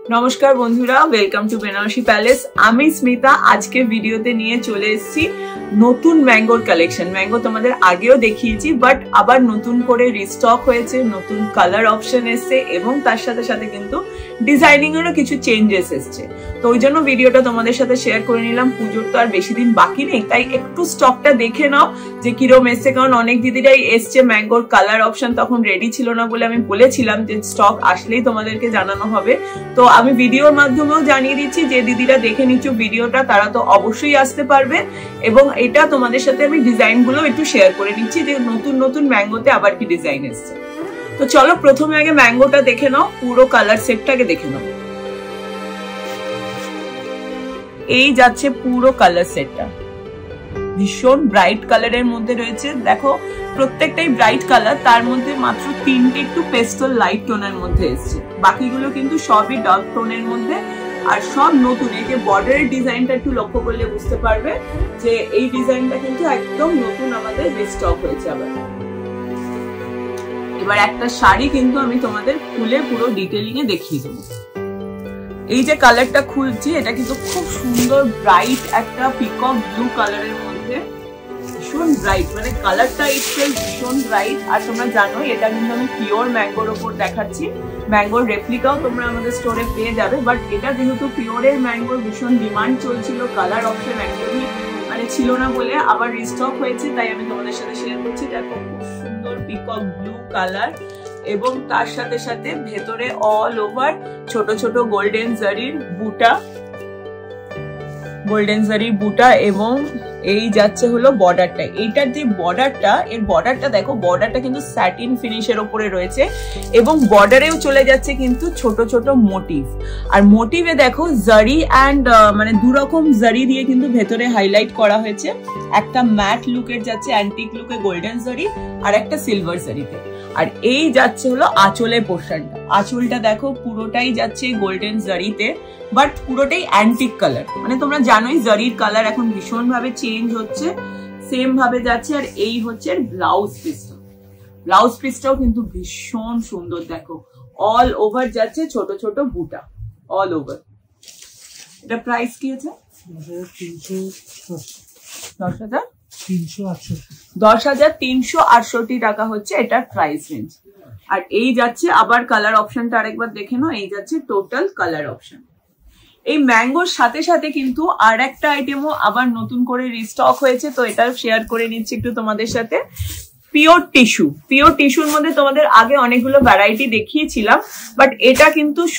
नमस्कार बंधुरा welcome to Banarasi palace. आमी स्मिता आज के भिडियोते निये चले एसेछि नतून मैंगोर कलेक्शन। मैंगो तोमादेर आगेও দেখিয়েছি বাট আবার নতুন করে রিস্টক হয়েছে, নতুন কালার অপশন এসেছে এবং তার সাথে সাথে কিন্তু ডিজাইনিং এরও কিছু চেঞ্জেস এসেছে। তো ওই জন্য ভিডিওটা তোমাদের সাথে শেয়ার করে নিলাম। পুজোর তো আর বেশি দিন বাকি নেই, তাই একটু স্টকটা দেখে নাও যে কিরকম এসেছে, কারণ অনেক দিদিরাই এসছে ম্যাঙ্গোর কালার অপশন তখন রেডি ছিল না বলে আমি বলেছিলাম যে স্টক আসলেই তোমাদেরকে জানানো হবে। তো আমি ভিডিওর মাধ্যমেও জানিয়ে দিচ্ছি যে দিদিরা দেখে নিচ্ছ ভিডিওটা তারা তো অবশ্যই আসতে পারবে এবং এটা তোমাদের সাথে আমি ডিজাইন গুলো একটু শেয়ার করে নিচ্ছি যে নতুন নতুন ম্যাঙ্গোতে আবার কি ডিজাইন এসেছে। তো চলো প্রথমে আগে ম্যাঙ্গোটা দেখে নাও, পুরো কালার সেটটাকে দেখে নাও। এই যাচ্ছে পুরো কালার সেটটা, ভীষণ ব্রাইট কালারের মধ্যে রয়েছে। দেখো প্রত্যেকটাই ব্রাইট কালার, তার মধ্যে মাত্র তিনটে একটু পেস্টেল লাইট টোনের মধ্যে এসেছে, বাকিগুলো কিন্তু সবই ডার্ক টোনের মধ্যে আর সব নতুন। এই যে বর্ডারের ডিজাইনটা একটু লক্ষ্য করলে বুঝতে পারবে যে এই ডিজাইনটা কিন্তু একদম নতুন আমাদের রিস্টক হয়েছে। আবার এবার একটা শাড়ি কিন্তু আমি তোমাদের খুলে পুরো ডিটেইলিং এ দেখিয়ে দেবো। এই যে কালারটা খুলছি এটা কিন্তু খুব সুন্দর ব্রাইট একটা পিকক ব্লু কালারের মধ্যে, ভীষণ ব্রাইট, মানে কালারটা ইটসেলফ ভীষণ ব্রাইট। আর তোমরা জানো এটা কিন্তু আমি পিওর ম্যাঙ্গোর ওপর দেখাচ্ছি, ম্যাঙ্গোর রেপ্লিকাও তোমরা আমাদের স্টোরে পেয়ে যাবে। বাট এটা যেহেতু পিওরের ম্যাঙ্গোর ভীষণ ডিমান্ড চলছিল, কালার অপশন একদমই মানে ছিল না বলে আবার রিস্টক হয়েছে, তাই আমি তোমাদের সাথে শেয়ার করছি। দেখো খুব সুন্দর পিকক ব্লু কালার এবং তার সাথে সাথে ভেতরে অল ওভার ছোট ছোট গোল্ডেন জারির বুটা এবং এই যাচ্ছে হলো বর্ডারটা। এইটার যে বর্ডারটা, এর বর্ডারটা দেখো, বর্ডারটা কিন্তু স্যাটিন ফিনিশের উপরে রয়েছে এবং বর্ডারেও চলে যাচ্ছে কিন্তু ছোট ছোট মোটিভ। আর মোটিভে দেখো জারি অ্যান্ড মানে দুরকম জারি দিয়ে কিন্তু ভেতরে হাইলাইট করা হয়েছে। একটা ম্যাট লুকের যাচ্ছে অ্যান্টিক লুকে গোল্ডেন জারি আর একটা সিলভার জারিতে। আর এই যাচ্ছে হলো আঁচলের পোর্শনটা, আঁচলটা দেখো পুরোটাই যাচ্ছে গোল্ডেন জারিতে বাট পুরোটাই অ্যান্টিক কালার। মানে তোমরা জানোই জারির কালার এখন ভীষণ ভাবে চেঞ্জ হচ্ছে, সেম ভাবে যাচ্ছে। আর এই হচ্ছে ব্লাউজ পিসটা, ব্লাউজ পিসটাও কিন্তু ভীষণ সুন্দর। দেখো অল ওভার যাচ্ছে ছোট ছোট বুটা অল ওভার। এটা প্রাইস কি আছে? 10,368 টাকা হচ্ছে এটার প্রাইস রেঞ্জ। আর এই যাচ্ছে আবার কালার অপশনটা আরেকবার দেখে নাও, এই যাচ্ছে টোটাল কালার অপশন। এই ম্যাঙ্গোর সাথে সাথে কিন্তু আর একটা আইটেমও আবার নতুন করে রিস্টক হয়েছে, তো এটা শেয়ার করে নিচ্ছি একটু তোমাদের সাথে। পিওর টিস্যুর মধ্যে তোমাদের আগে অনেকগুলো ভ্যারাইটি দেখিয়েছিলাম, বাট এটা কিন্তু